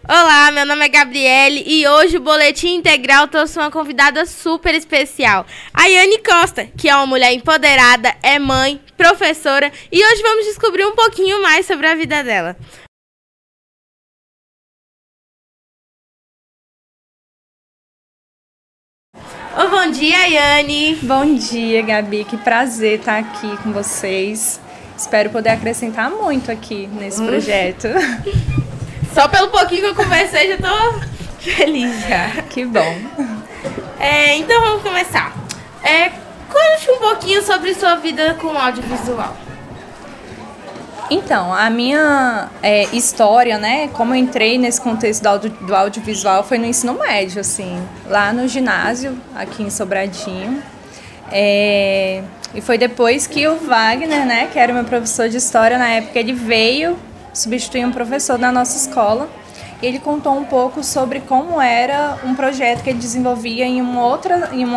Olá, meu nome é Gabriele e hoje o Boletim Integral trouxe uma convidada super especial, a Yane Costa, que é uma mulher empoderada, é mãe, professora e hoje vamos descobrir um pouquinho mais sobre a vida dela. Bom dia, Yane. Bom dia, Gabi. Que prazer estar aqui com vocês. Espero poder acrescentar muito aqui nesse projeto. Só pelo pouquinho que eu conversei, já tô feliz já. Que bom. Então vamos começar. Conte um pouquinho sobre sua vida com audiovisual. Então, a minha história, né, como eu entrei nesse contexto do audiovisual foi no ensino médio, assim, lá no ginásio, aqui em Sobradinho. E foi depois que o Wagner, né, que era o meu professor de história na época, ele veio substituir um professor da nossa escola. E ele contou um pouco sobre como era um projeto que ele desenvolvia em uma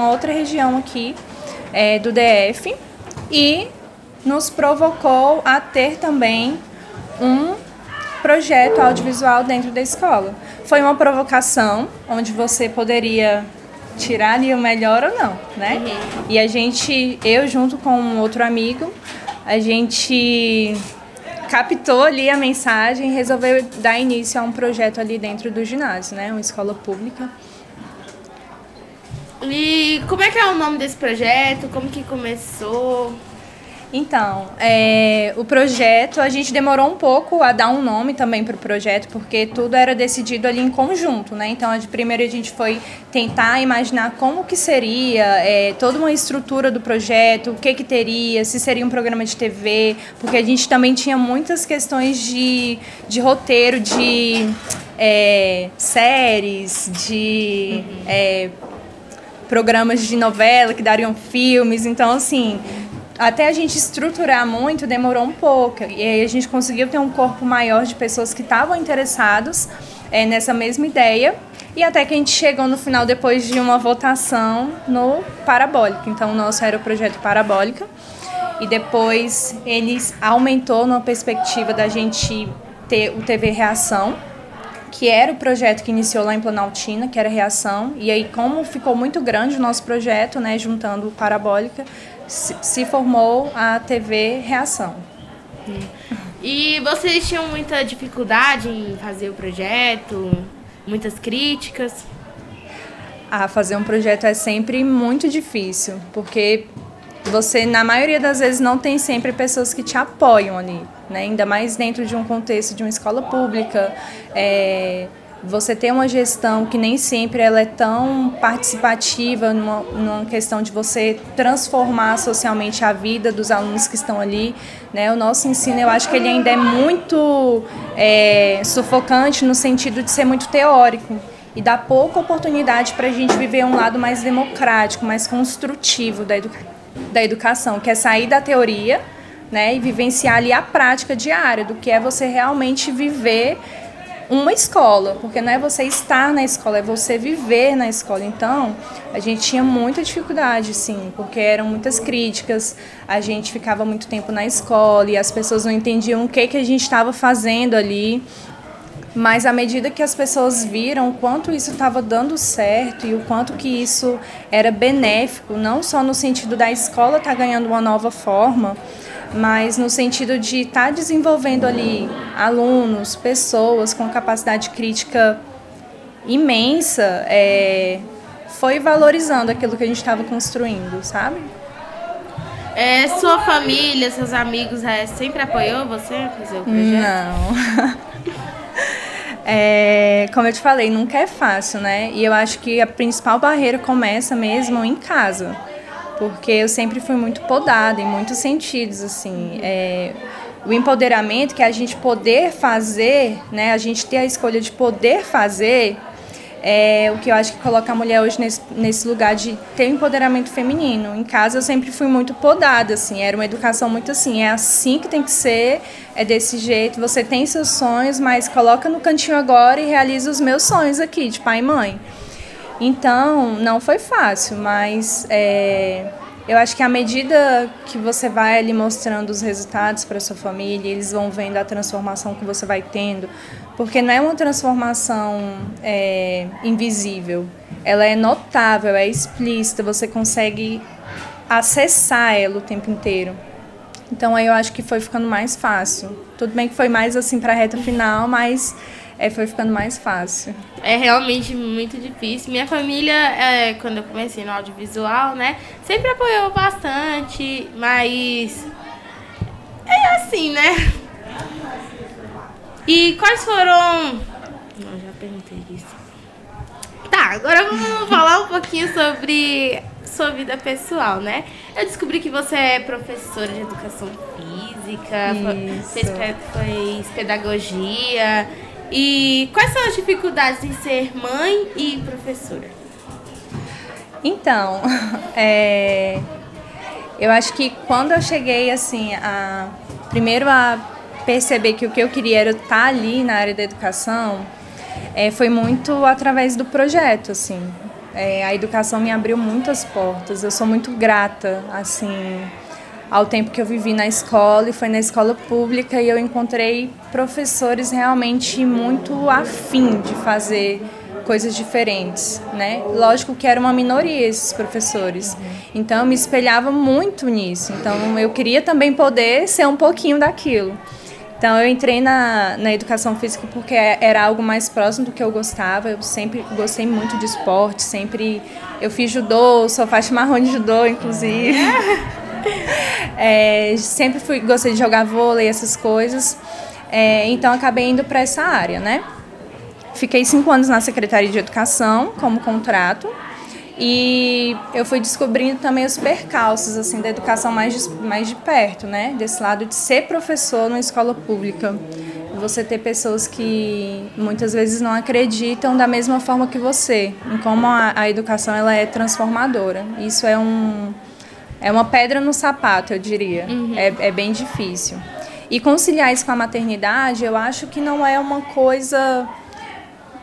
outra região aqui do DF. E nos provocou a ter também um projeto audiovisual dentro da escola. Foi uma provocação onde você poderia tirar ali o melhor ou não, né? Uhum. E eu junto com um outro amigo, a gente captou ali a mensagem e resolveu dar início a um projeto ali dentro do ginásio, né? Uma escola pública. E como é que é o nome desse projeto? Como que começou? Então, o projeto, a gente demorou um pouco a dar um nome também para o projeto, porque tudo era decidido ali em conjunto, né? Então, primeiro a gente foi tentar imaginar como que seria toda uma estrutura do projeto, o que teria, se seria um programa de TV, porque a gente também tinha muitas questões de roteiro, de séries, de programas de novela que dariam filmes, então, assim, até a gente estruturar muito, demorou um pouco. E aí a gente conseguiu ter um corpo maior de pessoas que estavam interessados nessa mesma ideia. E até que a gente chegou no final, depois de uma votação, no Parabólica. Então, o nosso era o projeto Parabólica. E depois eles aumentou na perspectiva da gente ter o TV Reação, que era o projeto que iniciou lá em Planaltina, que era Reação. E aí, como ficou muito grande o nosso projeto, né, juntando o Parabólica, se formou a TV Reação. E vocês tinham muita dificuldade em fazer o projeto? Muitas críticas? Fazer um projeto é sempre muito difícil, porque você, na maioria das vezes, não tem sempre pessoas que te apoiam ali, né? Ainda mais dentro de um contexto de uma escola pública. Você tem uma gestão que nem sempre ela é tão participativa numa questão de você transformar socialmente a vida dos alunos que estão ali, né? O nosso ensino, eu acho que ele ainda é muito sufocante no sentido de ser muito teórico e dá pouca oportunidade para a gente viver um lado mais democrático, mais construtivo da educação, que é sair da teoria, né, e vivenciar ali a prática diária, do que é você realmente viver uma escola, porque não é você estar na escola, é você viver na escola. Então, a gente tinha muita dificuldade, sim, porque eram muitas críticas, a gente ficava muito tempo na escola e as pessoas não entendiam o que a gente estava fazendo ali, mas à medida que as pessoas viram o quanto isso estava dando certo e o quanto que isso era benéfico, não só no sentido da escola estar ganhando uma nova forma, mas no sentido de estar desenvolvendo ali alunos, pessoas com capacidade crítica imensa, foi valorizando aquilo que a gente estava construindo, sabe? Sua família, seus amigos sempre apoiou você a fazer o projeto? Não. Como eu te falei, nunca é fácil, né? E eu acho que a principal barreira começa mesmo em casa. Porque eu sempre fui muito podada em muitos sentidos, assim. O empoderamento, que é a gente poder fazer, né, a gente ter a escolha de poder fazer, é o que eu acho que coloca a mulher hoje nesse lugar de ter empoderamento feminino. Em casa eu sempre fui muito podada, assim, era uma educação muito assim, é assim que tem que ser, é desse jeito, você tem seus sonhos, mas coloca no cantinho agora e realiza os meus sonhos aqui, de pai e mãe. Então, não foi fácil, mas eu acho que à medida que você vai ali mostrando os resultados para sua família, eles vão vendo a transformação que você vai tendo Porque não é uma transformação invisível, ela é notável, é explícita, você consegue acessar ela o tempo inteiro. Então aí eu acho que foi ficando mais fácil. Tudo bem que foi mais assim para a reta final, mas foi ficando mais fácil. É realmente muito difícil. Minha família, quando eu comecei no audiovisual, né, sempre apoiou bastante, mas é assim, né? E quais foram... Não, já perguntei isso. Tá, agora vamos falar um pouquinho sobre sua vida pessoal, né? Eu descobri que você é professora de educação física, fez pedagogia. E quais são as dificuldades em ser mãe e professora? Então, eu acho que quando eu cheguei assim, primeiro a perceber que o que eu queria era estar ali na área da educação, foi muito através do projeto, assim. A educação me abriu muitas portas. Eu sou muito grata, assim, ao tempo que eu vivi na escola, e foi na escola pública, e eu encontrei professores realmente muito afim de fazer coisas diferentes, né? Lógico que era uma minoria esses professores, então eu me espelhava muito nisso, então eu queria também poder ser um pouquinho daquilo. Então eu entrei na educação física porque era algo mais próximo do que eu gostava. Eu sempre gostei muito de esporte, eu fiz judô, sou faixa marrom de judô, inclusive. Gostei de jogar vôlei, essas coisas. Então acabei indo para essa área, né? Fiquei 5 anos na Secretaria de Educação como contrato. E eu fui descobrindo também os percalços assim, da educação mais de perto, né? Desse lado de ser professor numa escola pública. Você ter pessoas que muitas vezes não acreditam da mesma forma que você, em como a educação ela é transformadora. Isso é uma pedra no sapato, eu diria. É bem difícil. E conciliar isso com a maternidade, eu acho que não é uma coisa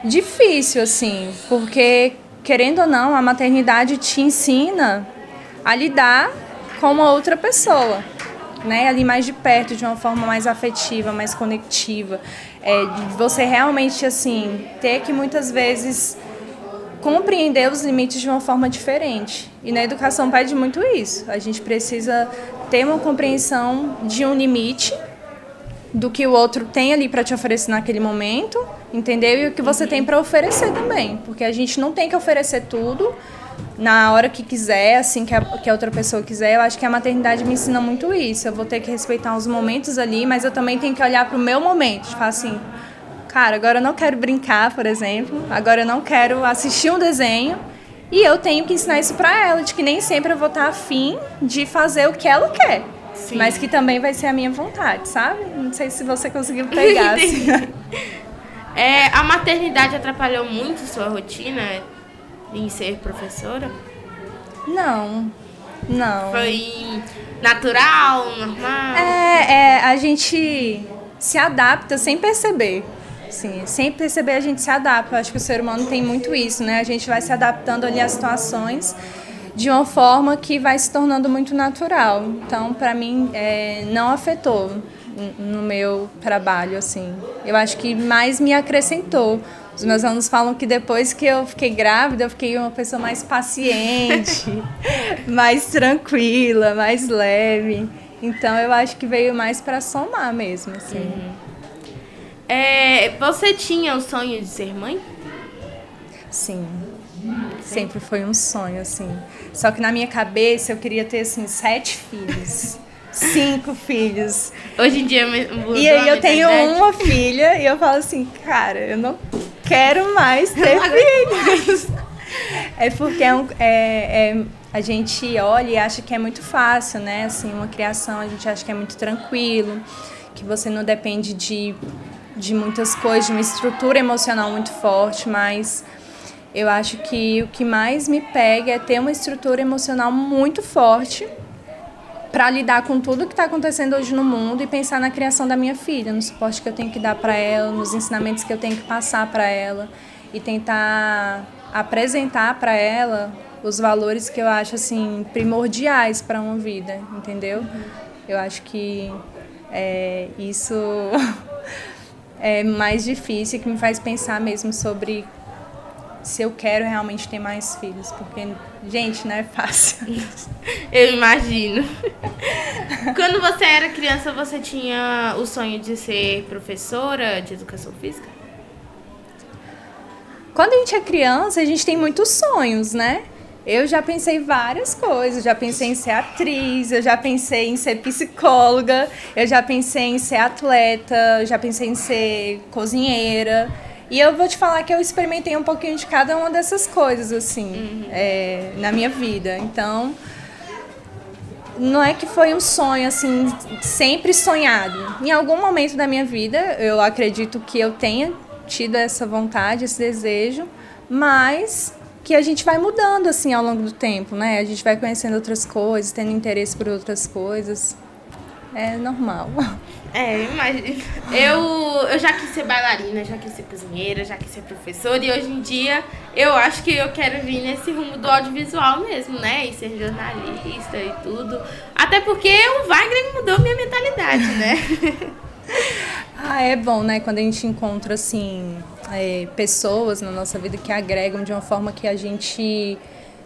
difícil, assim, porque querendo ou não, a maternidade te ensina a lidar com uma outra pessoa, né? Ali mais de perto, de uma forma mais afetiva, mais conectiva. De você realmente, assim, ter que muitas vezes compreender os limites de uma forma diferente. E na educação pede muito isso. A gente precisa ter uma compreensão de um limite, do que o outro tem ali para te oferecer naquele momento, entendeu? E o que você tem para oferecer também, porque a gente não tem que oferecer tudo na hora que quiser, assim que a outra pessoa quiser. Eu acho que a maternidade me ensina muito isso. Eu vou ter que respeitar os momentos ali, mas eu também tenho que olhar para o meu momento, de falar assim, cara, agora eu não quero brincar, por exemplo, agora eu não quero assistir um desenho, e eu tenho que ensinar isso para ela, de que nem sempre eu vou estar afim de fazer o que ela quer. Sim. Mas que também vai ser a minha vontade, sabe? Não sei se você conseguiu pegar. Assim. A maternidade atrapalhou muito sua rotina em ser professora? Não. Foi natural, normal? A gente se adapta sem perceber. Sim, sem perceber a gente se adapta. Eu acho que o ser humano tem muito isso, né? A gente vai se adaptando ali às situações de uma forma que vai se tornando muito natural. Então, para mim, não afetou no meu trabalho, assim. Eu acho que mais me acrescentou. Os meus alunos falam que depois que eu fiquei grávida, eu fiquei uma pessoa mais paciente, mais tranquila, mais leve. Então, eu acho que veio mais para somar mesmo, assim. Você tinha o sonho de ser mãe? Sim. Sempre foi um sonho, assim. Só que na minha cabeça eu queria ter, assim, 7 filhos. 5 filhos. Hoje em dia mudou. E aí eu tenho uma filha e eu falo assim, cara, eu não quero mais ter filhos. É porque a gente olha e acha que é muito fácil, né? Assim, uma criação a gente acha que é muito tranquilo, que você não depende de muitas coisas, de uma estrutura emocional muito forte, mas eu acho que o que mais me pega é ter uma estrutura emocional muito forte para lidar com tudo que está acontecendo hoje no mundo e pensar na criação da minha filha, no suporte que eu tenho que dar para ela, nos ensinamentos que eu tenho que passar para ela e tentar apresentar para ela os valores que eu acho assim primordiais para uma vida, entendeu? Eu acho que isso é mais difícil, que me faz pensar mesmo sobre se eu quero realmente ter mais filhos, porque, gente, não é fácil. Eu imagino. Quando você era criança, você tinha o sonho de ser professora de educação física? Quando a gente é criança, a gente tem muitos sonhos, né? Eu já pensei várias coisas, já pensei em ser atriz, eu já pensei em ser psicóloga, eu já pensei em ser atleta, eu já pensei em ser cozinheira. E eu vou te falar que eu experimentei um pouquinho de cada uma dessas coisas, assim, na minha vida. Então, não é que foi um sonho, assim, sempre sonhado. Em algum momento da minha vida, eu acredito que eu tenha tido essa vontade, esse desejo, mas que a gente vai mudando, assim, ao longo do tempo, né? A gente vai conhecendo outras coisas, tendo interesse por outras coisas. É normal. Imagina. Eu já quis ser bailarina, já quis ser cozinheira, já quis ser professora, e hoje em dia eu acho que eu quero vir nesse rumo do audiovisual mesmo, né? E ser jornalista e tudo. Até porque o Wagner mudou minha mentalidade, né? É bom, né? Quando a gente encontra, assim, pessoas na nossa vida que agregam de uma forma que a gente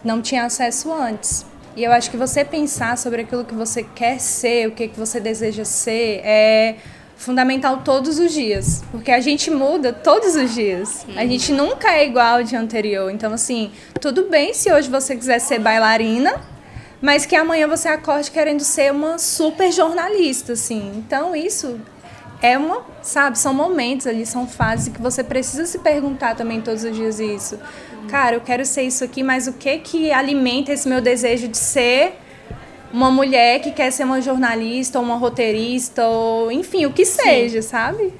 não tinha acesso antes. E eu acho que você pensar sobre aquilo que você quer ser, o que você deseja ser, é fundamental todos os dias. Porque a gente muda todos os dias. A gente nunca é igual ao dia anterior. Então, assim, tudo bem se hoje você quiser ser bailarina, mas que amanhã você acorde querendo ser uma super jornalista, assim. Então, isso são momentos ali, são fases que você precisa se perguntar também todos os dias isso. Cara, eu quero ser isso aqui, mas o que alimenta esse meu desejo de ser uma mulher que quer ser uma jornalista ou uma roteirista, ou enfim, o que seja, sabe?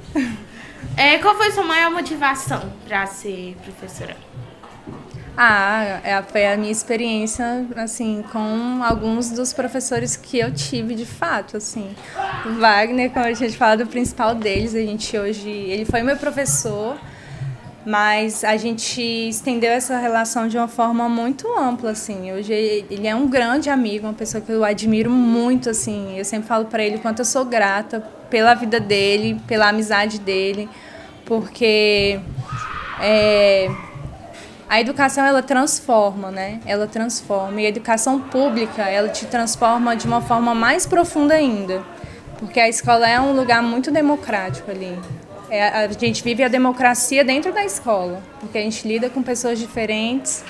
Qual foi a sua maior motivação para ser professora? Foi a minha experiência, assim, com alguns dos professores que eu tive, de fato, assim. O Wagner, como a gente fala, do principal deles, ele foi meu professor, mas a gente estendeu essa relação de uma forma muito ampla, assim. Hoje ele é um grande amigo, uma pessoa que eu admiro muito, assim. Eu sempre falo para ele o quanto eu sou grata pela vida dele, pela amizade dele, porque a educação, ela transforma, né? Ela transforma. E a educação pública, ela te transforma de uma forma mais profunda ainda. Porque a escola é um lugar muito democrático ali. A gente vive a democracia dentro da escola. Porque a gente lida com pessoas diferentes.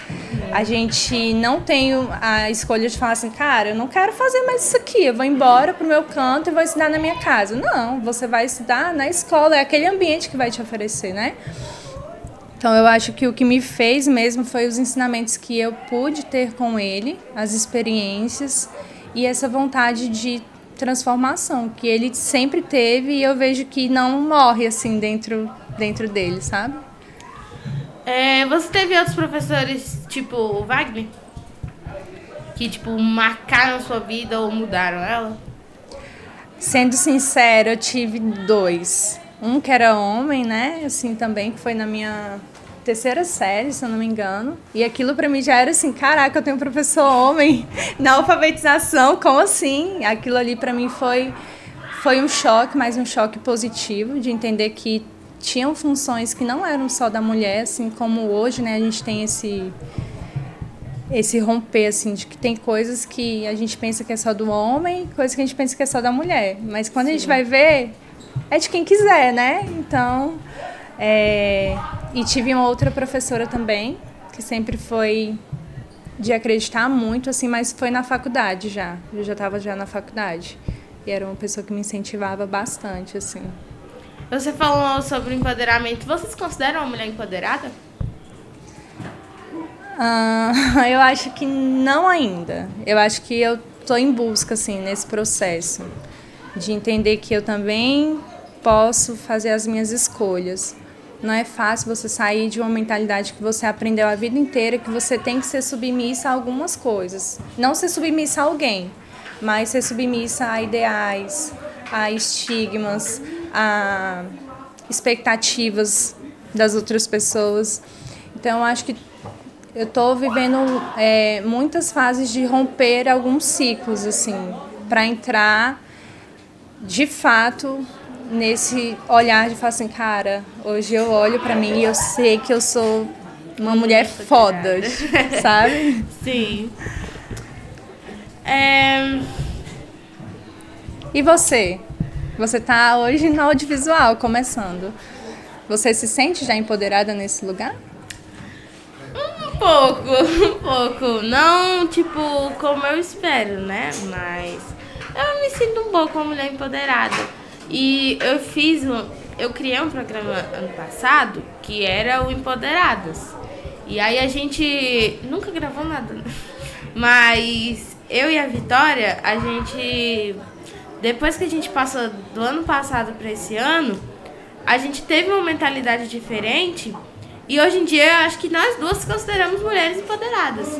A gente não tem a escolha de falar assim, cara, eu não quero fazer mais isso aqui. Eu vou embora pro meu canto e vou estudar na minha casa. Não, você vai estudar na escola. É aquele ambiente que vai te oferecer, né? Então, eu acho que o que me fez mesmo foi os ensinamentos que eu pude ter com ele, as experiências e essa vontade de transformação que ele sempre teve, e eu vejo que não morre assim dentro dele, sabe? Você teve outros professores, tipo o Wagner, que tipo marcaram a sua vida ou mudaram ela? Sendo sincera, eu tive 2. Um que era homem, né, assim, também, que foi na minha terceira série, se eu não me engano. E aquilo pra mim já era assim, caraca, eu tenho um professor homem na alfabetização, como assim? Aquilo ali pra mim foi um choque, mas um choque positivo, de entender que tinham funções que não eram só da mulher, assim como hoje, né, a gente tem esse romper, assim, de que tem coisas que a gente pensa que é só do homem, coisas que a gente pensa que é só da mulher. Mas quando a gente vai ver, é de quem quiser, né? Então, e tive uma outra professora também, que sempre foi de acreditar muito, assim, mas foi na faculdade já. Eu já estava já na faculdade. E era uma pessoa que me incentivava bastante, assim. Você falou sobre o empoderamento. Você se considera uma mulher empoderada? Eu acho que não ainda. Eu acho que eu estou em busca, assim, nesse processo. De entender que eu também posso fazer as minhas escolhas. Não é fácil você sair de uma mentalidade que você aprendeu a vida inteira, que você tem que ser submissa a algumas coisas. Não ser submissa a alguém, mas ser submissa a ideais, a estigmas, a expectativas das outras pessoas. Então, eu acho que eu estou vivendo muitas fases de romper alguns ciclos, assim, para entrar, de fato, nesse olhar de falar assim, cara, hoje eu olho pra mim e eu sei que eu sou uma mulher foda, sabe? Sim. E você? Você tá hoje no audiovisual, começando. Você se sente já empoderada nesse lugar? Um pouco. Não, tipo, como eu espero, né? Mas eu me sinto um pouco uma mulher empoderada. E eu criei um programa ano passado que era o Empoderadas. E aí a gente nunca gravou nada, né? Mas eu e a Vitória, a gente, depois que a gente passou do ano passado para esse ano, a gente teve uma mentalidade diferente. E hoje em dia eu acho que nós duas consideramos mulheres empoderadas.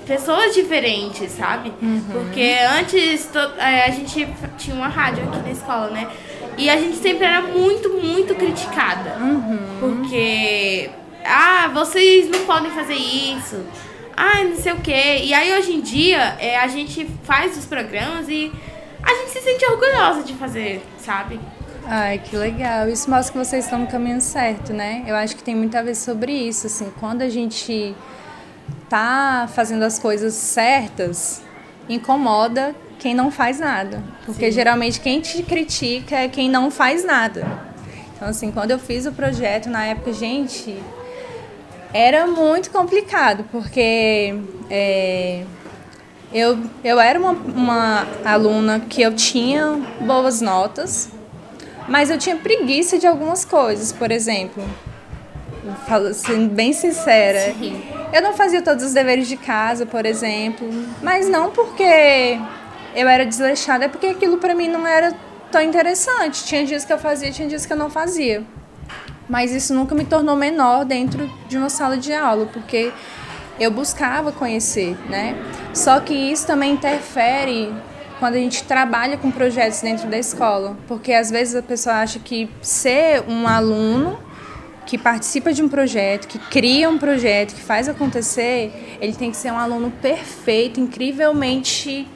Pessoas diferentes, sabe? Porque antes a gente tinha uma rádio aqui na escola, né? E a gente sempre era muito criticada. Porque, vocês não podem fazer isso. Não sei o quê. E aí hoje em dia a gente faz os programas e a gente se sente orgulhosa de fazer, sabe? Ai, que legal. Isso mostra que vocês estão no caminho certo, né? Eu acho que tem muito a ver sobre isso, assim. Quando a gente tá fazendo as coisas certas, incomoda quem não faz nada. Porque Sim. Geralmente quem te critica é quem não faz nada. Então, assim, quando eu fiz o projeto, na época, gente, era muito complicado, porque eu era uma aluna que eu tinha boas notas, mas eu tinha preguiça de algumas coisas. Por exemplo, sendo bem sincera, Sim. Eu não fazia todos os deveres de casa, por exemplo, mas não porque eu era desleixada, é porque aquilo pra mim não era tão interessante. Tinha dias que eu fazia, tinha dias que eu não fazia. Mas isso nunca me tornou menor dentro de uma sala de aula, porque eu buscava conhecer, né? Só que isso também interfere quando a gente trabalha com projetos dentro da escola, porque às vezes a pessoa acha que ser um aluno que participa de um projeto, que cria um projeto, que faz acontecer, ele tem que ser um aluno perfeito, incrivelmente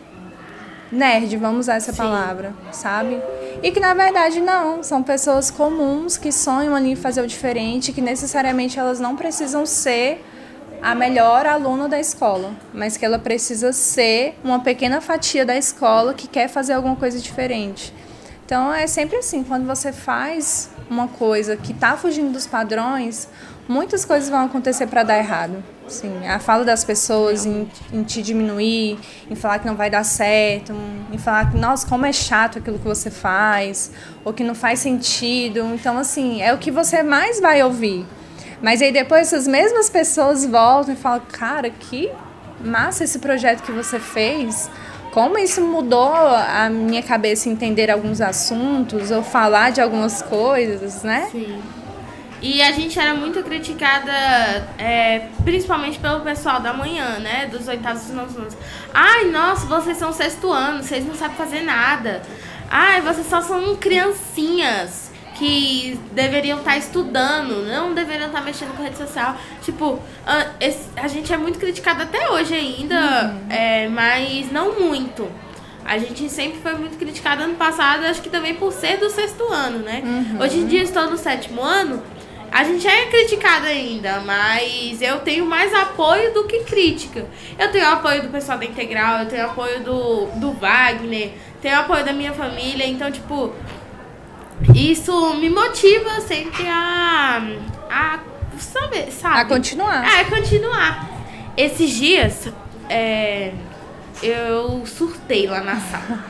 nerd, vamos usar essa palavra, sabe? E que na verdade não, são pessoas comuns que sonham ali em fazer o diferente, que necessariamente elas não precisam ser a melhor aluna da escola, mas que ela precisa ser uma pequena fatia da escola que quer fazer alguma coisa diferente. Então é sempre assim, quando você faz uma coisa que está fugindo dos padrões, muitas coisas vão acontecer para dar errado. Assim, a fala das pessoas em te diminuir, em falar que não vai dar certo, em falar que, nossa, como é chato aquilo que você faz, ou que não faz sentido. Então, assim, é o que você mais vai ouvir. Mas aí depois essas mesmas pessoas voltam e falam, cara, que massa esse projeto que você fez. Como isso mudou a minha cabeça em entender alguns assuntos ou falar de algumas coisas, né? Sim. E a gente era muito criticada, principalmente pelo pessoal da manhã, né? Dos oitavos e novos anos. Ai, nossa, vocês são sexto ano, vocês não sabem fazer nada. Ai, vocês só são criancinhas que deveriam estar estudando, não deveriam estar mexendo com rede social. Tipo, a gente é muito criticada até hoje ainda, mas não muito. A gente sempre foi muito criticada ano passado, acho que também por ser do sexto ano, né? Hoje em dia estou no sétimo ano, a gente é criticada ainda, mas eu tenho mais apoio do que crítica. Eu tenho apoio do pessoal da Integral, eu tenho apoio do Wagner, tenho apoio da minha família, então, tipo, isso me motiva sempre a sabe? A continuar. Continuar. Esses dias, eu surtei lá na sala.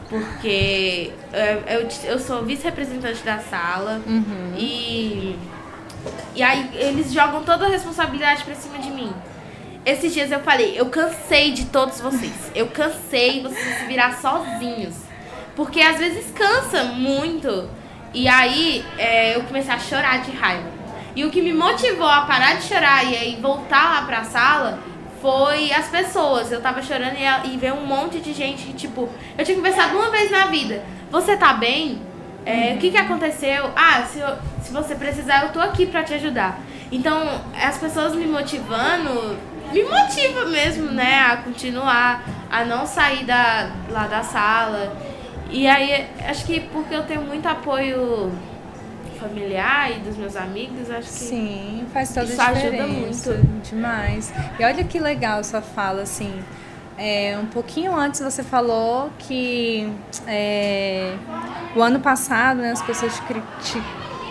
Porque eu sou vice-representante da sala. E aí eles jogam toda a responsabilidade pra cima de mim. Esses dias eu falei, eu cansei de todos vocês. Eu cansei vocês se virar sozinhos. Porque às vezes cansa muito. E aí eu comecei a chorar de raiva. E o que me motivou a parar de chorar e aí voltar lá pra sala foi as pessoas. Eu tava chorando e veio um monte de gente que, tipo, eu tinha conversado uma vez na vida. Você tá bem? O que aconteceu? Se você precisar, eu tô aqui pra te ajudar. Então, as pessoas me motivando, me motiva mesmo, né, a continuar, a não sair lá da sala. E aí, acho que porque eu tenho muito apoio familiar e dos meus amigos, acho que sim, faz toda isso a diferença. ajuda muito. Demais. E olha que legal sua fala, assim. Um pouquinho antes você falou que o ano passado, né, as pessoas te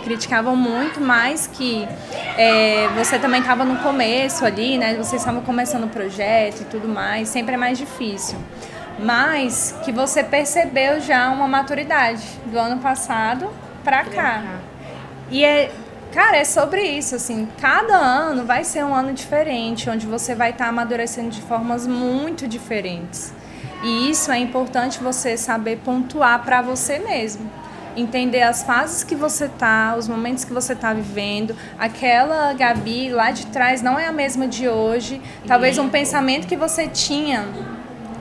criticavam muito, mas que você também estava no começo ali, né? Vocês estavam começando o projeto e tudo mais, sempre é mais difícil. Mas que você percebeu já uma maturidade do ano passado para cá. E cara, é sobre isso, assim, cada ano vai ser um ano diferente, onde você vai estar amadurecendo de formas muito diferentes. E isso é importante você saber pontuar para você mesmo. Entender as fases que você tá, os momentos que você tá vivendo. Aquela Gabi lá de trás não é a mesma de hoje. Talvez um pensamento que você tinha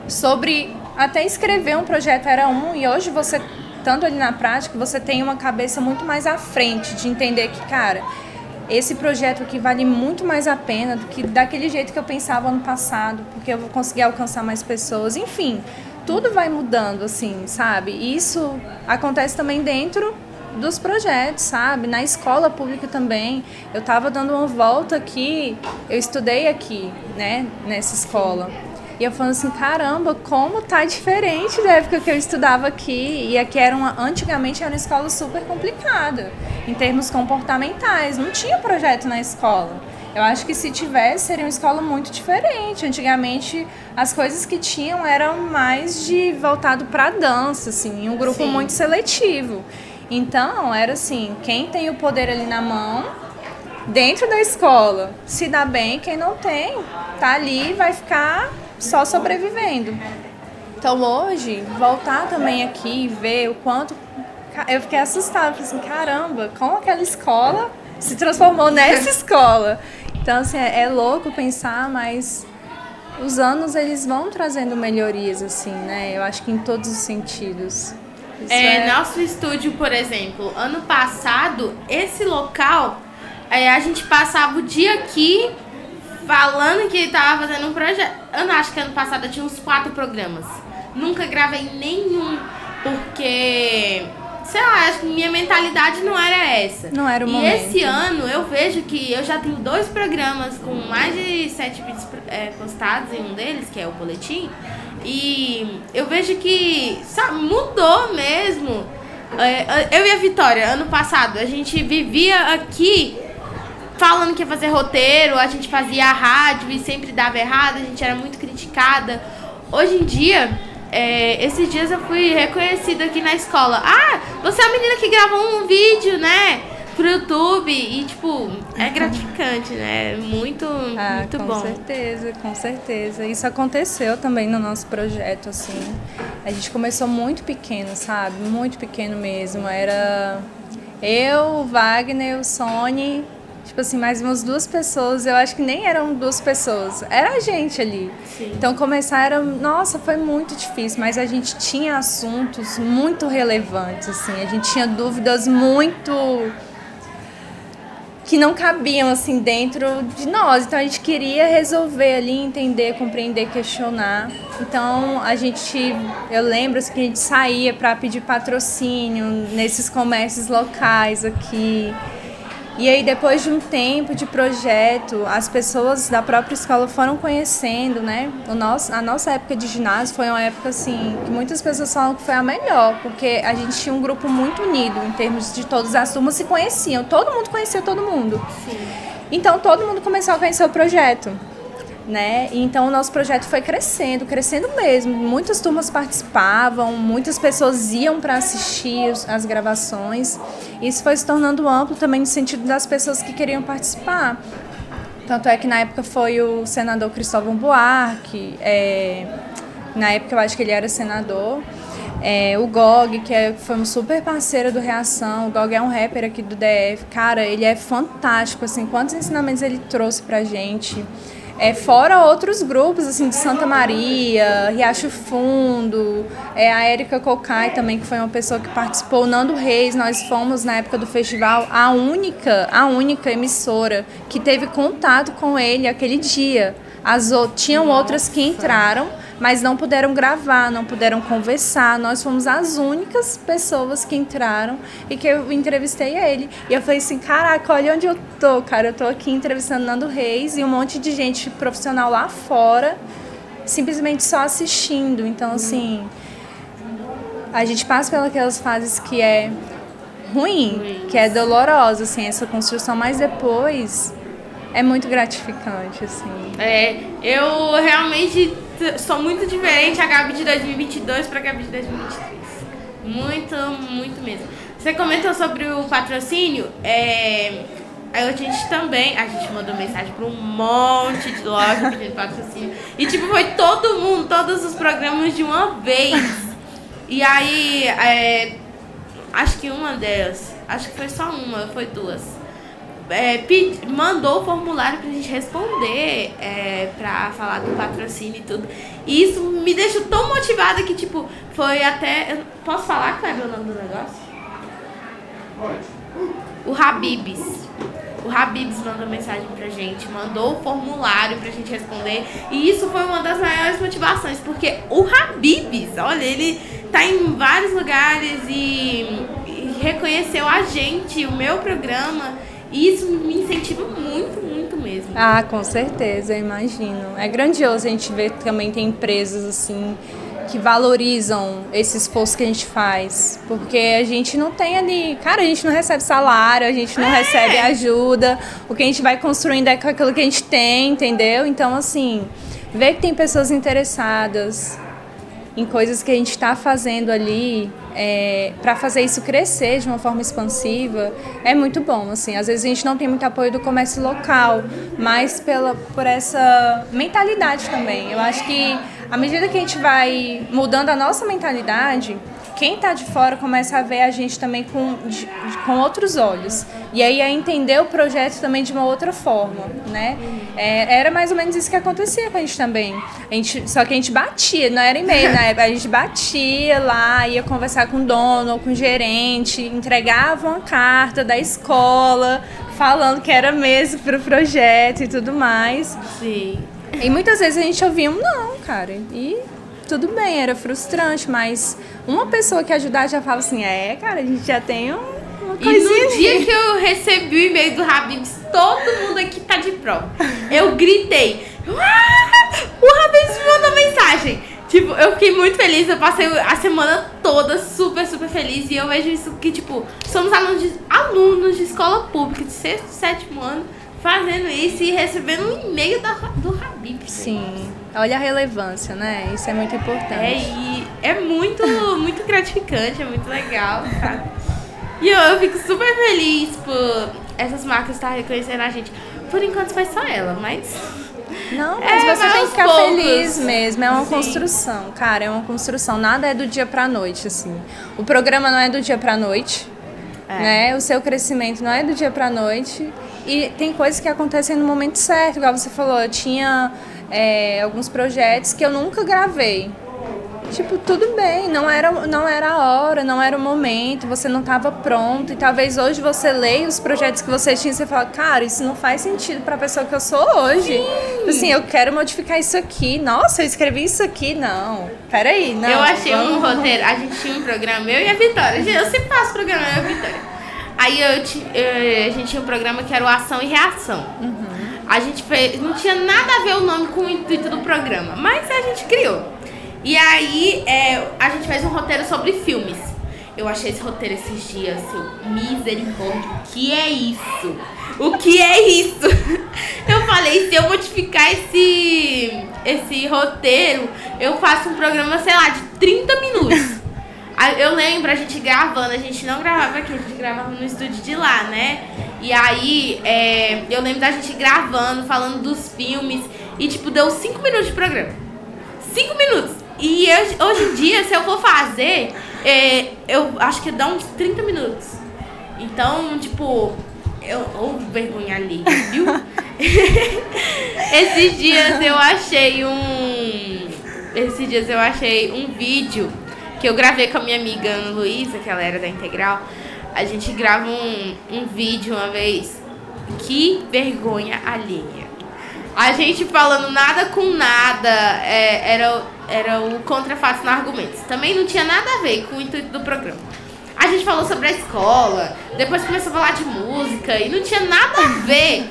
sobre até escrever um projeto era e hoje você, estando ali na prática, você tem uma cabeça muito mais à frente de entender que, cara, esse projeto aqui vale muito mais a pena do que daquele jeito que eu pensava ano passado, porque eu vou conseguir alcançar mais pessoas. Enfim, tudo vai mudando, assim, sabe? E isso acontece também dentro dos projetos, sabe? Na escola pública também. Eu estava dando uma volta aqui, eu estudei aqui, né, nessa escola. E eu falando assim, caramba, como tá diferente da época que eu estudava aqui. E aqui antigamente era uma escola super complicada, em termos comportamentais. Não tinha projeto na escola. Eu acho que se tivesse, seria uma escola muito diferente. Antigamente, as coisas que tinham eram mais voltado para dança, assim, um grupo muito seletivo. Então, era assim, quem tem o poder ali na mão, dentro da escola, se dá bem, quem não tem, tá ali, vai ficar só sobrevivendo. Então hoje, voltar também aqui e ver o quanto... Eu fiquei assustada, falei assim, caramba, como aquela escola se transformou nessa escola. Então, assim, é louco pensar, mas os anos, eles vão trazendo melhorias, assim, né? Eu acho que em todos os sentidos. Nosso estúdio, por exemplo, ano passado, esse local, a gente passava o dia aqui falando que estava fazendo um projeto. Eu acho que ano passado eu tinha uns 4 programas. Nunca gravei nenhum, porque, sei lá, acho que minha mentalidade não era essa. Não era o momento. E esse ano eu vejo que eu já tenho 2 programas com mais de 7 vídeos postados em um deles, que é o Boletim. E eu vejo que, sabe, mudou mesmo. Eu e a Vitória, ano passado, a gente vivia aqui falando que ia fazer roteiro, a gente fazia a rádio e sempre dava errado, a gente era muito criticada. Hoje em dia, esses dias eu fui reconhecida aqui na escola. Ah, você é a menina que gravou um vídeo, né, pro YouTube. E, tipo, é gratificante, né? Muito bom. Com certeza. Isso aconteceu também no nosso projeto, assim. A gente começou muito pequeno, sabe? Muito pequeno mesmo. Era eu, o Wagner, o Sony... Tipo assim, mais umas 2 pessoas, eu acho que nem eram 2 pessoas, era a gente ali. Sim. Então nossa, foi muito difícil, mas a gente tinha assuntos muito relevantes, assim, a gente tinha dúvidas muito que não cabiam, assim, dentro de nós. Então a gente queria resolver ali, entender, compreender, questionar. Então eu lembro assim, que a gente saía para pedir patrocínio nesses comércios locais aqui. E aí, depois de um tempo de projeto, as pessoas da própria escola foram conhecendo, né? A nossa época de ginásio foi uma época, assim, que muitas pessoas falam que foi a melhor, porque a gente tinha um grupo muito unido, em termos de todas as turmas se conheciam. Todo mundo conhecia todo mundo. Sim. Então, todo mundo começou a conhecer o projeto, né? E então, o nosso projeto foi crescendo mesmo. Muitas turmas participavam, muitas pessoas iam para assistir as gravações. Isso foi se tornando amplo também no sentido das pessoas que queriam participar. Tanto é que na época foi o senador Cristóvão Buarque, na época eu acho que ele era senador, o Gog, que foi um super parceiro do Reação. O Gog é um rapper aqui do DF. Cara, ele é fantástico, assim, quantos ensinamentos ele trouxe pra gente. Fora outros grupos, assim, de Santa Maria, Riacho Fundo, a Érica Cocai também, que foi uma pessoa que participou, o Nando Reis. Nós fomos, na época do festival, a única emissora que teve contato com ele aquele dia. Tinham outras que entraram, mas não puderam gravar, não puderam conversar. Nós fomos as únicas pessoas que entraram e que eu entrevistei ele. E eu falei assim, caraca, olha onde eu tô, cara. Eu tô aqui entrevistando Nando Reis e um monte de gente profissional lá fora, simplesmente só assistindo. Então, assim, a gente passa pelas fases que é ruim, que é dolorosa, assim, essa construção, mas depois é muito gratificante, assim. Eu realmente sou muito diferente a Gabi de 2022 para a Gabi de 2023. Muito, muito mesmo. Você comentou sobre o patrocínio, a gente mandou mensagem para um monte de loja pedindo patrocínio. E tipo, foi todo mundo, todos os programas de uma vez. E aí, acho que uma delas, acho que foi só uma, foi duas. Mandou o formulário pra gente responder, pra falar do patrocínio e tudo. E isso me deixou tão motivada que, tipo, foi até... Posso falar qual é o nome do negócio? Pode. O Habib's. O Habib's mandou mensagem pra gente, mandou o formulário pra gente responder. E isso foi uma das maiores motivações, porque o Habib's, olha, ele tá em vários lugares e reconheceu a gente, o meu programa. E isso me incentiva muito, muito mesmo. Ah, com certeza, eu imagino. É grandioso a gente ver que também tem empresas assim que valorizam esse esforço que a gente faz. Porque a gente não tem ali... Cara, a gente não recebe salário, a gente não recebe ajuda. O que a gente vai construindo é com aquilo que a gente tem, entendeu? Então, assim, ver que tem pessoas interessadas em coisas que a gente está fazendo ali, para fazer isso crescer de uma forma expansiva, é muito bom. Assim, às vezes a gente não tem muito apoio do comércio local, mas por essa mentalidade também. Eu acho que à medida que a gente vai mudando a nossa mentalidade, quem está de fora começa a ver a gente também com outros olhos. E aí a entender o projeto também de uma outra forma, né? Era mais ou menos isso que acontecia com a gente também. Só que a gente batia, não era e-mail, né? A gente batia lá, ia conversar com o dono ou com o gerente, entregava uma carta da escola, falando que era mesmo para o projeto e tudo mais. Sim. E muitas vezes a gente ouvia não, cara. E tudo bem, era frustrante, mas uma pessoa que ajudar já fala assim, cara, a gente já tem uma coisinha. E no dia que eu recebi o e-mail do Habib's, todo mundo aqui tá de prova. Eu gritei, o Habib's me mandou mensagem. Tipo, eu fiquei muito feliz, eu passei a semana toda super, super feliz. E eu vejo isso que, tipo, somos alunos de escola pública, de 6º, 7º ano, fazendo isso e recebendo um e-mail do Habib's. Sim, olha a relevância, né? Isso é muito importante. E é muito, muito gratificante, é muito legal, sabe? E eu fico super feliz por essas marcas estarem reconhecendo a gente. Por enquanto foi só ela, mas... Não, mas você tem que ficar feliz mesmo. É uma construção, cara, é uma construção. Nada é do dia pra noite, assim. O programa não é do dia pra noite, né? O seu crescimento não é do dia pra noite. E tem coisas que acontecem no momento certo, igual você falou. Eu tinha alguns projetos que eu nunca gravei. Tipo, tudo bem, não era a hora, não era o momento, você não estava pronto. E talvez hoje você leia os projetos que você tinha e você fala, cara, isso não faz sentido para a pessoa que eu sou hoje. Sim. Assim, eu quero modificar isso aqui. Nossa, eu escrevi isso aqui. Não, peraí, não. Eu achei um roteiro, a gente tinha um programa, eu e a Vitória. Eu sempre faço programa, eu e a Vitória. Aí a gente tinha um programa que era o Ação e Reação. Uhum. A gente fez, não tinha nada a ver o nome com o intuito do programa, mas a gente criou. E aí, a gente fez um roteiro sobre filmes. Eu achei esse roteiro esses dias, assim, misericórdia, o que é isso? O que é isso? Eu falei, se eu modificar esse roteiro, eu faço um programa, sei lá, de 30 minutos. Eu lembro a gente gravando, a gente não gravava aqui, a gente gravava no estúdio de lá, né? E aí, eu lembro da gente gravando, falando dos filmes, e tipo, deu 5 minutos de programa. 5 minutos! E hoje em dia, se eu for fazer, eu acho que dá uns 30 minutos. Então, tipo, eu vergonha ali, viu? Esses dias eu achei um vídeo que eu gravei com a minha amiga Ana Luísa, que ela era da Integral. A gente grava um vídeo uma vez. Que vergonha alheia. A gente falando nada com nada, era o contra fatos no argumentos. Também não tinha nada a ver com o intuito do programa. A gente falou sobre a escola, depois começou a falar de música e não tinha nada a ver.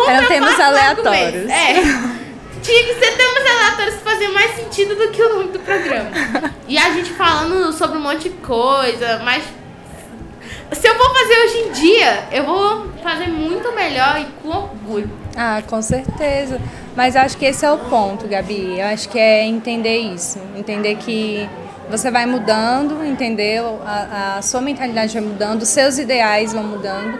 Eram temas aleatórios. Tinha que ser temas aleatórios que faziam mais sentido do que o nome do programa. E a gente falando sobre um monte de coisa, mas se eu vou fazer hoje em dia, eu vou fazer muito melhor e com orgulho. Ah, com certeza. Mas acho que esse é o ponto, Gabi. Eu acho que é entender isso. Entender que você vai mudando, entendeu? A sua mentalidade vai mudando, os seus ideais vão mudando.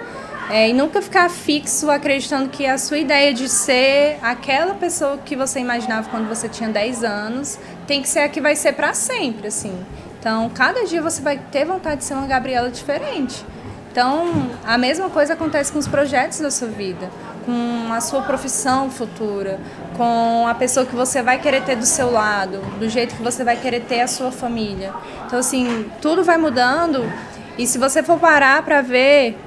E nunca ficar fixo acreditando que a sua ideia de ser aquela pessoa que você imaginava quando você tinha 10 anos tem que ser a que vai ser para sempre, assim. Então, cada dia você vai ter vontade de ser uma Gabriela diferente. Então, a mesma coisa acontece com os projetos da sua vida, com a sua profissão futura, com a pessoa que você vai querer ter do seu lado, do jeito que você vai querer ter a sua família. Então, assim, tudo vai mudando e se você for parar para ver,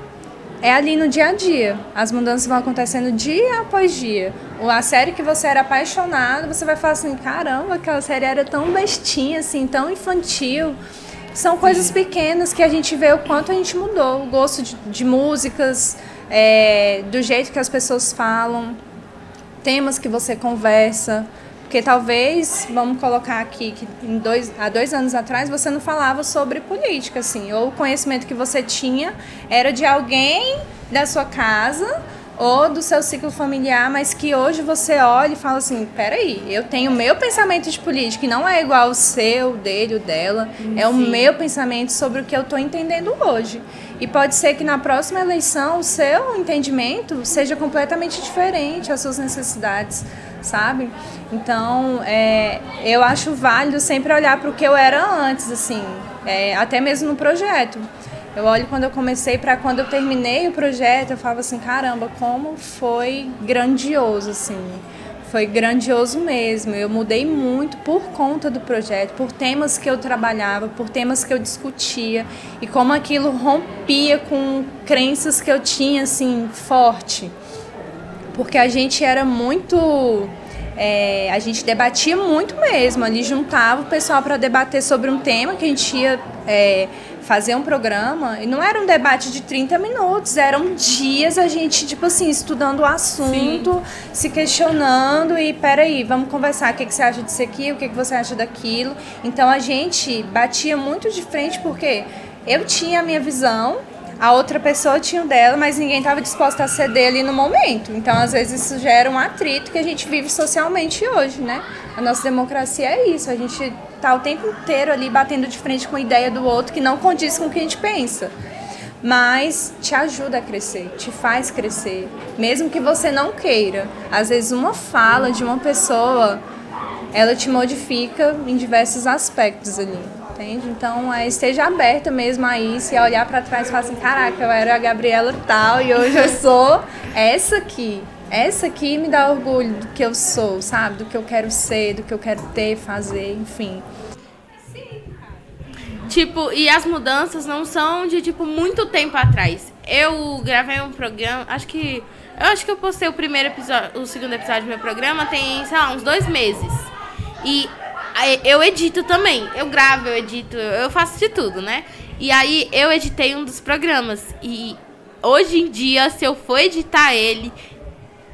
é ali no dia a dia. As mudanças vão acontecendo dia após dia. A série que você era apaixonado, você vai falar assim, caramba, aquela série era tão bestinha, assim, tão infantil. São coisas pequenas que a gente vê o quanto a gente mudou. O gosto de músicas, do jeito que as pessoas falam, temas que você conversa. Porque talvez, vamos colocar aqui, que há 2 anos atrás você não falava sobre política, assim, ou o conhecimento que você tinha era de alguém da sua casa ou do seu ciclo familiar, mas que hoje você olha e fala assim, peraí, eu tenho o meu pensamento de política e não é igual o seu, o dele, o dela, é o meu pensamento sobre o que eu estou entendendo hoje. E pode ser que na próxima eleição o seu entendimento seja completamente diferente às suas necessidades, sabe? Então, eu acho válido sempre olhar para o que eu era antes, assim, até mesmo no projeto. Eu olho quando eu comecei para quando eu terminei o projeto, eu falava assim, caramba, como foi grandioso, assim. Foi grandioso mesmo. Eu mudei muito por conta do projeto, por temas que eu trabalhava, por temas que eu discutia e como aquilo rompia com crenças que eu tinha, assim, forte. Porque a gente era muito... a gente debatia muito mesmo, ali juntava o pessoal para debater sobre um tema que a gente ia fazer um programa, e não era um debate de 30 minutos, eram dias a gente, tipo assim, estudando o assunto, sim, se questionando e peraí, vamos conversar, o que você acha disso aqui, o que você acha daquilo. Então a gente batia muito de frente porque eu tinha a minha visão, a outra pessoa tinha o dela, mas ninguém estava disposto a ceder ali no momento. Então, às vezes, isso gera um atrito que a gente vive socialmente hoje, né? A nossa democracia é isso, a gente tá o tempo inteiro ali batendo de frente com a ideia do outro que não condiz com o que a gente pensa. Mas te ajuda a crescer, te faz crescer, mesmo que você não queira. Às vezes, uma fala de uma pessoa, ela te modifica em diversos aspectos ali. Entende? Então, esteja aberta mesmo a isso e a olhar para trás e falar assim, caraca, eu era a Gabriela tal e hoje eu sou essa aqui. Essa aqui me dá orgulho do que eu sou, sabe? Do que eu quero ser, do que eu quero ter, fazer, enfim. Tipo, e as mudanças não são de, tipo, muito tempo atrás. Eu gravei um programa, eu acho que eu postei o segundo episódio do meu programa tem, sei lá, uns 2 meses. E eu edito também, eu gravo, eu edito, eu faço de tudo, né? E aí eu editei um dos programas e hoje em dia, se eu for editar ele,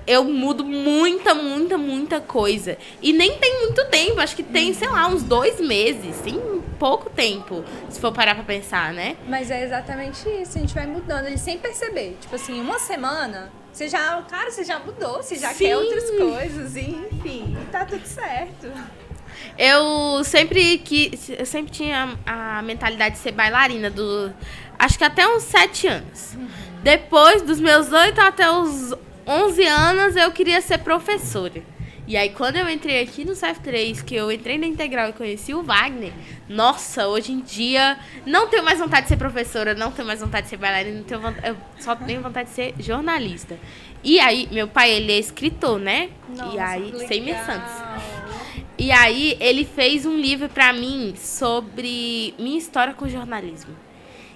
eu mudo muita coisa. E nem tem muito tempo, acho que tem, sei lá, uns 2 meses, tem pouco tempo, se for parar pra pensar, né? Mas é exatamente isso, a gente vai mudando ele sem perceber. Tipo assim, uma semana, você já mudou, você já quer outras coisas, e, enfim, tá tudo certo. Eu sempre tinha a mentalidade de ser bailarina, acho que até uns 7 anos. Depois dos meus 8 até os 11 anos, eu queria ser professora. E aí, quando eu entrei aqui no CEF3, que eu entrei na Integral e conheci o Wagner, nossa, hoje em dia, não tenho mais vontade de ser professora, não tenho mais vontade de ser bailarina, eu só tenho vontade de ser jornalista. E aí, meu pai, ele é escritor, né? Nossa, e aí, Semir Santos. E E aí, ele fez um livro pra mim sobre minha história com jornalismo.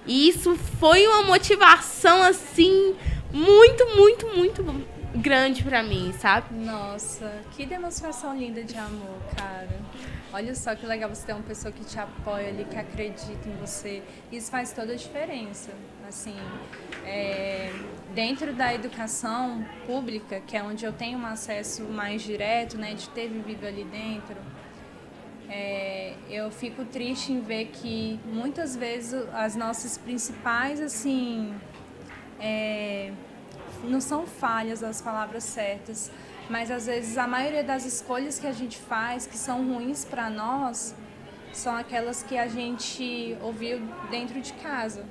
E isso foi uma motivação, assim, muito grande pra mim, sabe? Nossa, que demonstração linda de amor, cara. Olha só que legal você ter uma pessoa que te apoia ali, que acredita em você. Isso faz toda a diferença. Assim, dentro da educação pública, que é onde eu tenho um acesso mais direto, né, de ter vivido ali dentro, eu fico triste em ver que muitas vezes as nossas principais, assim, não são falhas as palavras certas, mas às vezes a maioria das escolhas que a gente faz, que são ruins para nós, são aquelas que a gente ouviu dentro de casa.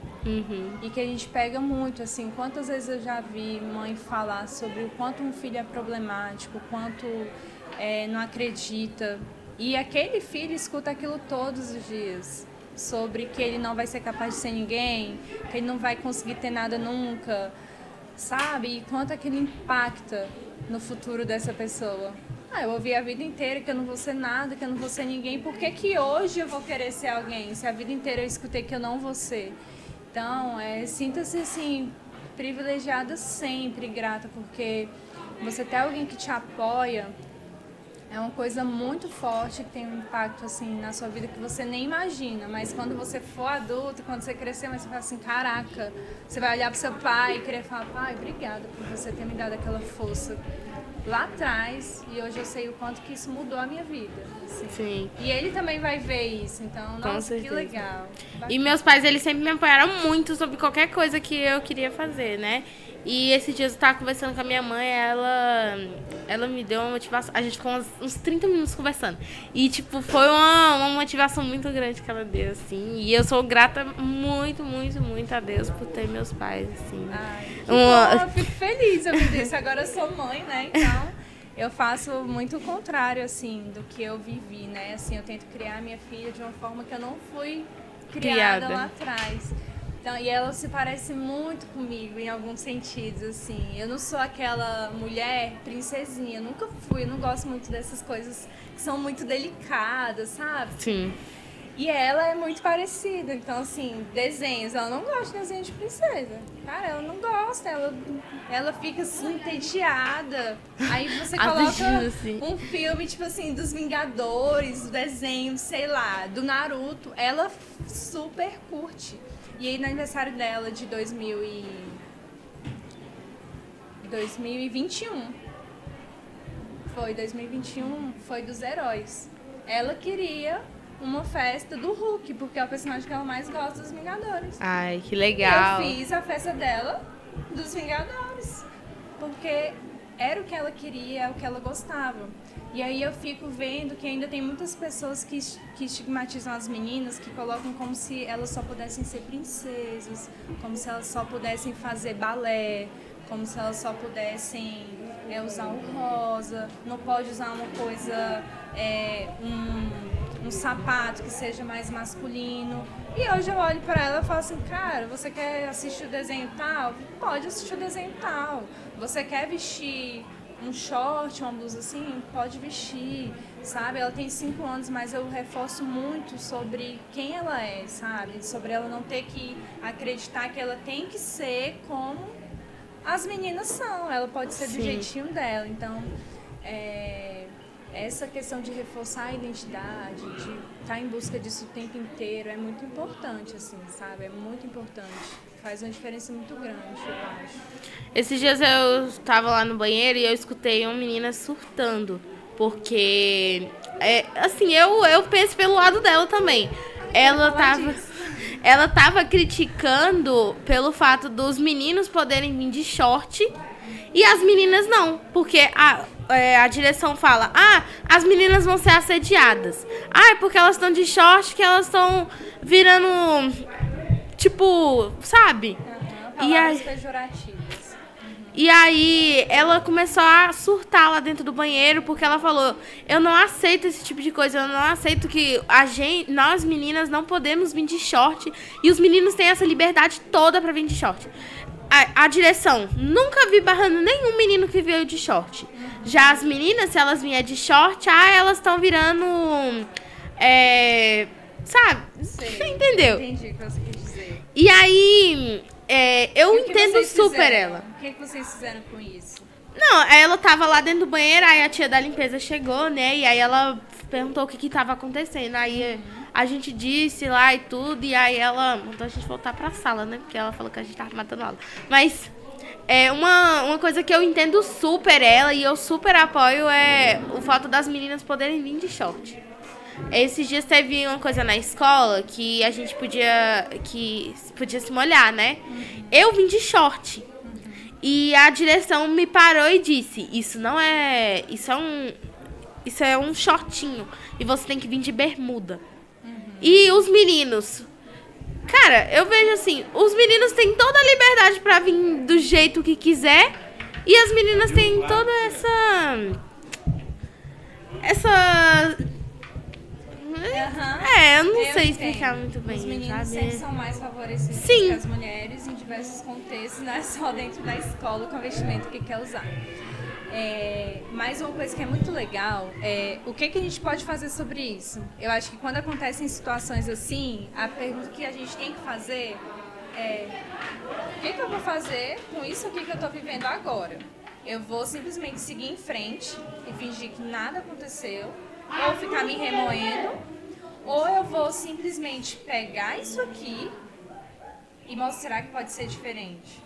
E que a gente pega muito, assim, quantas vezes eu já vi mãe falar sobre o quanto um filho é problemático, o quanto não acredita. E aquele filho escuta aquilo todos os dias, sobre que ele não vai ser capaz de ser ninguém, que ele não vai conseguir ter nada nunca, sabe? E quanto aquilo impacta no futuro dessa pessoa. Eu ouvi a vida inteira que eu não vou ser nada, que eu não vou ser ninguém. Por que que hoje eu vou querer ser alguém, se a vida inteira eu escutei que eu não vou ser? Então, sinta-se assim, privilegiada sempre, grata, porque você ter alguém que te apoia é uma coisa muito forte, que tem um impacto assim na sua vida que você nem imagina. Mas quando você for adulto, quando você crescer, você fala assim, caraca, você vai olhar pro seu pai e querer falar, pai, obrigada por você ter me dado aquela força lá atrás, e hoje eu sei o quanto que isso mudou a minha vida. Assim. Sim. E ele também vai ver isso, então, nossa, que legal. E meus pais, eles sempre me apoiaram muito sobre qualquer coisa que eu queria fazer, né? E esses dias eu tava conversando com a minha mãe, ela me deu uma motivação. A gente ficou uns 30 minutos conversando. E, tipo, foi uma motivação muito grande que ela deu, assim. E eu sou grata muito, muito, muito a Deus por ter meus pais, assim. Ai, que bom, eu fico feliz eu vi isso. Agora eu sou mãe, né? Então, eu faço muito o contrário, assim, do que eu vivi, né? Assim, eu tento criar minha filha de uma forma que eu não fui criada lá atrás. Então, e ela se parece muito comigo em alguns sentidos, assim. Eu não sou aquela mulher princesinha, eu nunca fui, eu não gosto muito dessas coisas que são muito delicadas, sabe? Sim. E ela é muito parecida, então assim, desenhos, ela não gosta de desenho de princesa. Cara, ela não gosta, ela fica assim, entediada. Aí você coloca um filme, tipo assim, dos Vingadores, do desenho, sei lá, do Naruto, ela super curte. E aí no aniversário dela de 2021, foi dos heróis. Ela queria uma festa do Hulk, porque é o personagem que ela mais gosta dos Vingadores. Ai, que legal. Eu fiz a festa dela dos Vingadores, porque era o que ela queria, é o que ela gostava. E aí eu fico vendo que ainda tem muitas pessoas que estigmatizam as meninas, que colocam como se elas só pudessem ser princesas, como se elas só pudessem fazer balé, como se elas só pudessem usar o rosa, não pode usar uma coisa, um sapato que seja mais masculino. E hoje eu olho pra ela e falo assim, cara, você quer assistir o desenho tal? Pode assistir o desenho tal. Você quer vestir um short, uma blusa assim? Pode vestir, sabe? Ela tem 5 anos, mas eu reforço muito sobre quem ela é, sabe? Sobre ela não ter que acreditar que ela tem que ser como as meninas são. Ela pode ser do jeitinho dela. Então, essa questão de reforçar a identidade, de estar em busca disso o tempo inteiro, é muito importante, assim, sabe? É muito importante. Faz uma diferença muito grande, eu acho. Esses dias eu estava lá no banheiro e eu escutei uma menina surtando. Porque, assim, eu penso pelo lado dela também. Ela tava criticando pelo fato dos meninos poderem vir de short e as meninas não. Porque a direção fala, as meninas vão ser assediadas. É porque elas estão de short que elas estão virando, tipo, sabe? Palavras pejorativas. E aí ela começou a surtar lá dentro do banheiro, porque ela falou, eu não aceito esse tipo de coisa, eu não aceito que nós meninas não podemos vir de short, e os meninos têm essa liberdade toda pra vir de short. A direção, nunca vi barrando nenhum menino que veio de short. Já as meninas, se elas vierem de short, elas estão virando, sabe? Você entendeu? Entendi o que você quis dizer. E aí, eu entendo super ela. O que vocês fizeram com isso? Não, aí ela tava lá dentro do banheiro, aí a tia da limpeza chegou, né? E aí ela perguntou o que tava acontecendo. Aí a gente disse lá e tudo, e aí ela mandou a gente voltar pra sala, né? Porque ela falou que a gente tava matando aula. Mas uma coisa que eu entendo super ela e eu super apoio é o fato das meninas poderem vir de short. Esses dias teve uma coisa na escola que a gente podia se molhar, né? Eu vim de short. E a direção me parou e disse, isso é um shortinho e você tem que vir de bermuda. E os meninos, cara, eu vejo assim, os meninos têm toda a liberdade pra vir do jeito que quiser e as meninas têm toda essa eu não sei explicar muito bem. Os meninos sempre são mais favorecidos que as mulheres em diversos contextos, não é só dentro da escola com o vestimento que quer usar. Mas uma coisa que é muito legal é o que a gente pode fazer sobre isso. Eu acho que quando acontecem situações assim, a pergunta que a gente tem que fazer é: o que eu vou fazer com isso aqui que eu estou vivendo agora? Eu vou simplesmente seguir em frente e fingir que nada aconteceu, ou ficar me remoendo, ou eu vou simplesmente pegar isso aqui e mostrar que pode ser diferente.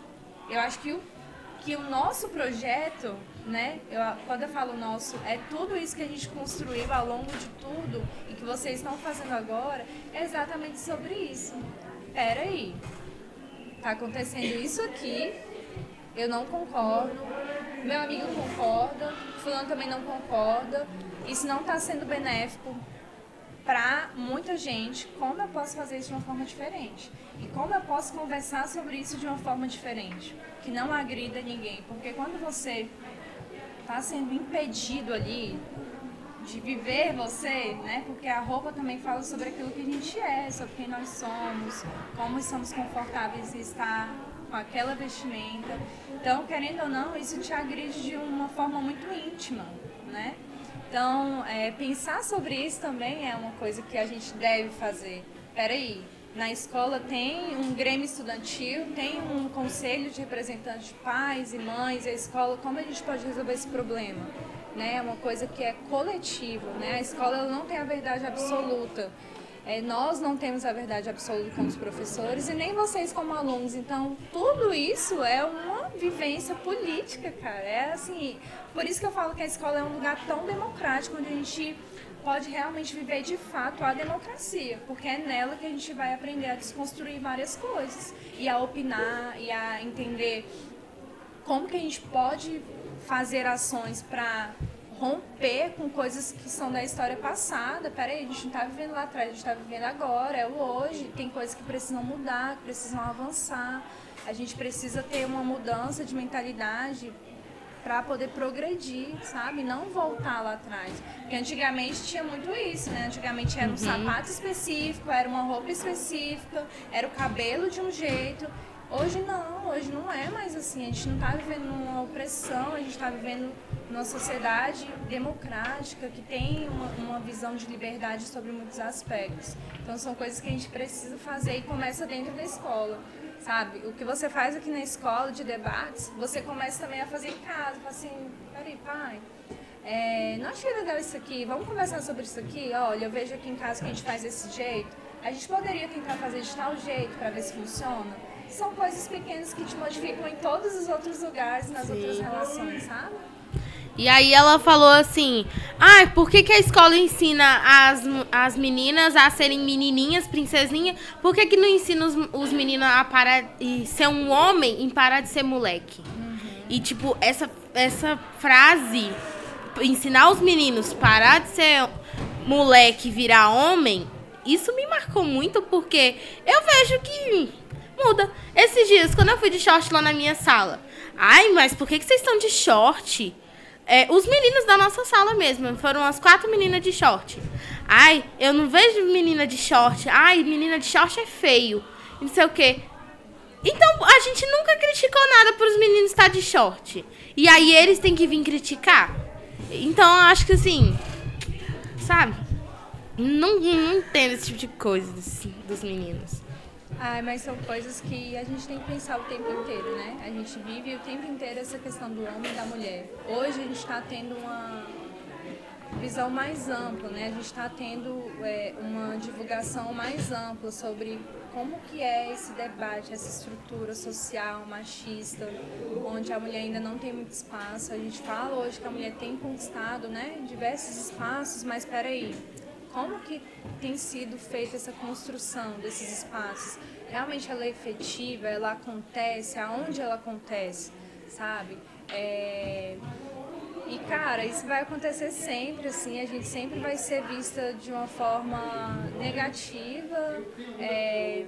Eu acho que o nosso projeto, né, quando eu falo nosso, é tudo isso que a gente construiu ao longo de tudo e que vocês estão fazendo agora, é exatamente sobre isso. Peraí, tá acontecendo isso aqui, eu não concordo, meu amigo concorda, fulano também não concorda, isso não está sendo benéfico para muita gente. Como eu posso fazer isso de uma forma diferente? E como eu posso conversar sobre isso de uma forma diferente? Que não agrida ninguém. Porque quando você está sendo impedido ali de viver você, né? Porque a roupa também fala sobre aquilo que a gente é, sobre quem nós somos, como estamos confortáveis em estar com aquela vestimenta. Então, querendo ou não, isso te agride de uma forma muito íntima, né? Então, pensar sobre isso também é uma coisa que a gente deve fazer. Peraí, na escola tem um grêmio estudantil, tem um conselho de representantes de pais e mães, a escola, como a gente pode resolver esse problema? Né? É uma coisa que é coletiva, né? A escola ela não tem a verdade absoluta. Nós não temos a verdade absoluta como os professores e nem vocês como alunos. Então, tudo isso é uma vivência política, cara. É assim, por isso que eu falo que a escola é um lugar tão democrático, onde a gente pode realmente viver de fato a democracia, porque é nela que a gente vai aprender a desconstruir várias coisas e a opinar e a entender como que a gente pode fazer ações para romper com coisas que são da história passada. Peraí, a gente não está vivendo lá atrás, a gente está vivendo agora, é o hoje. Tem coisas que precisam mudar, que precisam avançar. A gente precisa ter uma mudança de mentalidade para poder progredir, sabe? Não voltar lá atrás. Porque antigamente tinha muito isso, né? Antigamente era um sapato específico, era uma roupa específica, era o cabelo de um jeito. Hoje não é mais assim. A gente não está vivendo uma opressão, a gente está vivendo numa sociedade democrática que tem uma visão de liberdade sobre muitos aspectos. Então são coisas que a gente precisa fazer e começa dentro da escola, sabe? O que você faz aqui na escola de debates, você começa também a fazer em casa. Fala assim, peraí, pai, não achei legal isso aqui, vamos conversar sobre isso aqui? Olha, eu vejo aqui em casa que a gente faz desse jeito, a gente poderia tentar fazer de tal jeito para ver se funciona? São coisas pequenas que te modificam em todos os outros lugares, nas outras relações, sabe? E aí ela falou assim, por que a escola ensina as meninas a serem menininhas, princesinhas? Por que não ensina os meninos a parar de ser um homem e parar de ser moleque? E tipo, essa frase, ensinar os meninos a parar de ser moleque e virar homem, isso me marcou muito porque eu vejo que muda. Esses dias, quando eu fui de short lá na minha sala, mas por que vocês estão de short? Os meninos da nossa sala mesmo, foram as 4 meninas de short. Eu não vejo menina de short. Menina de short é feio. Não sei o quê. Então, a gente nunca criticou nada pros meninos estar de short. E aí, eles têm que vir criticar. Então, eu acho que assim, sabe? Não entendo esse tipo de coisa dos meninos. Mas são coisas que a gente tem que pensar o tempo inteiro, né? A gente vive o tempo inteiro essa questão do homem e da mulher. Hoje a gente está tendo uma visão mais ampla, né? A gente está tendo uma divulgação mais ampla sobre como que é esse debate, essa estrutura social machista, onde a mulher ainda não tem muito espaço. A gente fala hoje que a mulher tem conquistado, né, diversos espaços, mas espera aí, como que tem sido feita essa construção desses espaços? Realmente ela é efetiva, ela acontece, aonde ela acontece, sabe? E, cara, isso vai acontecer sempre, assim, a gente sempre vai ser vista de uma forma negativa,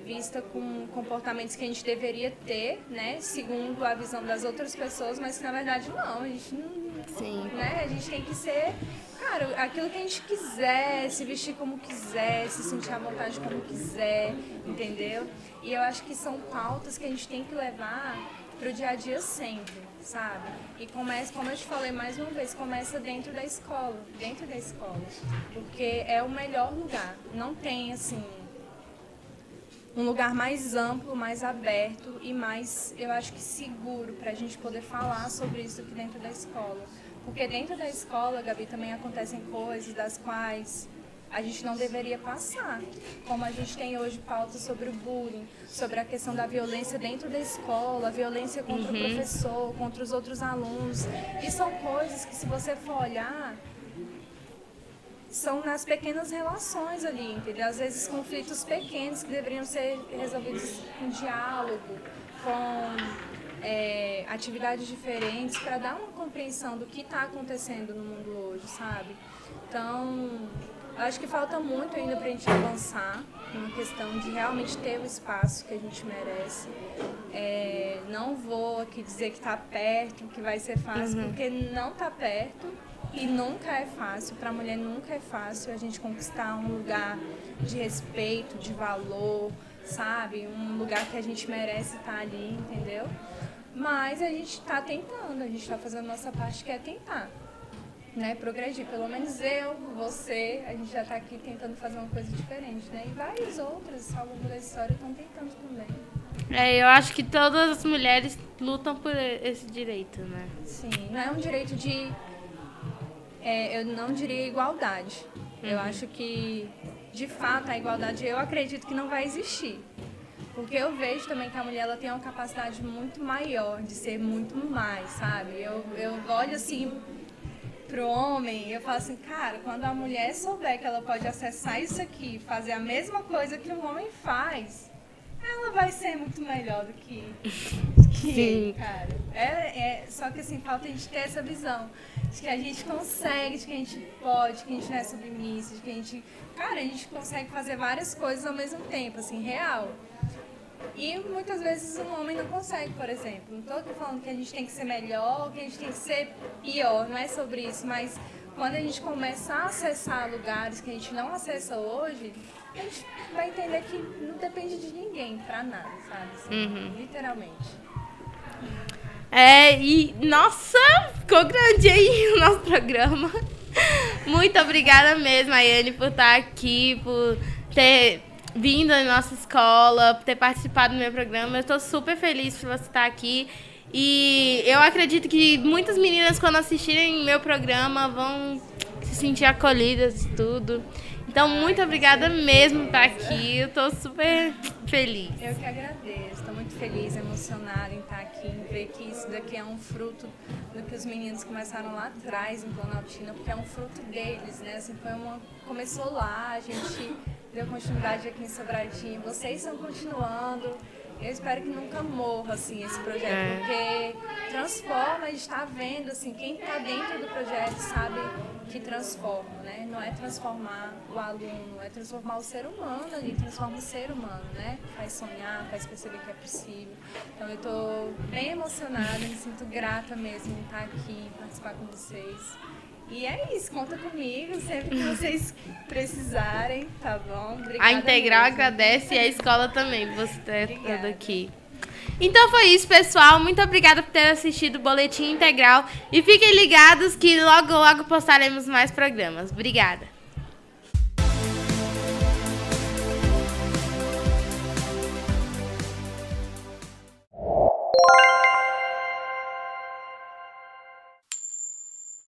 vista com comportamentos que a gente deveria ter, né, segundo a visão das outras pessoas, mas que na verdade não, a gente não... Sim. Né, a gente tem que ser, cara, aquilo que a gente quiser, se vestir como quiser, se sentir à vontade como quiser, entendeu? E eu acho que são pautas que a gente tem que levar pro dia a dia sempre, sabe? E começa, como eu te falei mais uma vez, começa dentro da escola, porque é o melhor lugar. Não tem, assim, um lugar mais amplo, mais aberto e mais, eu acho que seguro pra gente poder falar sobre isso aqui dentro da escola. Porque dentro da escola, Gabi, também acontecem coisas das quais a gente não deveria passar, como a gente tem hoje pautas sobre o bullying, sobre a questão da violência dentro da escola, a violência contra o professor, contra os outros alunos. E são coisas que, se você for olhar, são nas pequenas relações ali, entendeu? Às vezes conflitos pequenos que deveriam ser resolvidos com diálogo, com atividades diferentes, para dar uma compreensão do que está acontecendo no mundo hoje, sabe? Então, acho que falta muito ainda para a gente avançar na questão de realmente ter o espaço que a gente merece. Não vou aqui dizer que está perto, que vai ser fácil, porque não está perto e nunca é fácil. Para a mulher nunca é fácil a gente conquistar um lugar de respeito, de valor, sabe? Um lugar que a gente merece estar ali, entendeu? Mas a gente está tentando, a gente está fazendo a nossa parte, que é tentar, né, progredir. Pelo menos eu, você, a gente já está aqui tentando fazer uma coisa diferente, né? E várias outras ao longo da história estão tentando também. Eu acho que todas as mulheres lutam por esse direito, né? Sim, não é um direito de... eu não diria igualdade. Eu acho que, de fato, a igualdade, eu acredito que não vai existir. Porque eu vejo também que a mulher, ela tem uma capacidade muito maior de ser muito mais, sabe? Eu olho assim pro homem, eu falo assim, cara, quando a mulher souber que ela pode acessar isso aqui, fazer a mesma coisa que um homem faz, ela vai ser muito melhor do que ele, cara. Só que assim, falta a gente ter essa visão de que a gente consegue, de que a gente pode, de que a gente não é submissa, de que a gente consegue fazer várias coisas ao mesmo tempo, assim, real. E muitas vezes um homem não consegue, por exemplo. Não estou aqui falando que a gente tem que ser melhor, que a gente tem que ser pior, não é sobre isso, mas quando a gente começar a acessar lugares que a gente não acessa hoje, a gente vai entender que não depende de ninguém pra nada, sabe? Assim, literalmente. Nossa, ficou grande aí o nosso programa. Muito obrigada mesmo, Ayane, por estar aqui, por ter vindo à nossa escola, por ter participado do meu programa. Eu estou super feliz por você estar aqui. E eu acredito que muitas meninas, quando assistirem meu programa, vão se sentir acolhidas e tudo. Então, muito obrigada mesmo por estar aqui. Eu estou super feliz. Eu que agradeço. Estou muito feliz, emocionada em estar aqui, em ver que isso daqui é um fruto do que os meninos começaram lá atrás em Planaltina, porque é um fruto deles, né? Assim, começou lá, a gente deu continuidade aqui em Sobradinho. Vocês estão continuando. Eu espero que nunca morra, assim, esse projeto, porque transforma, a gente está vendo, assim, quem está dentro do projeto sabe que transforma, né? Não é transformar o aluno, é transformar o ser humano ali, transforma o ser humano, né? Faz sonhar, faz perceber que é possível. Então eu estou bem emocionada, me sinto grata mesmo em estar aqui, participar com vocês. E é isso, conta comigo sempre que vocês precisarem, tá bom? Obrigada. A Integral mesmo agradece e a escola também, você ter tudo aqui. Então foi isso, pessoal. Muito obrigada por ter assistido o Boletim Integral. E fiquem ligados que logo, logo postaremos mais programas. Obrigada.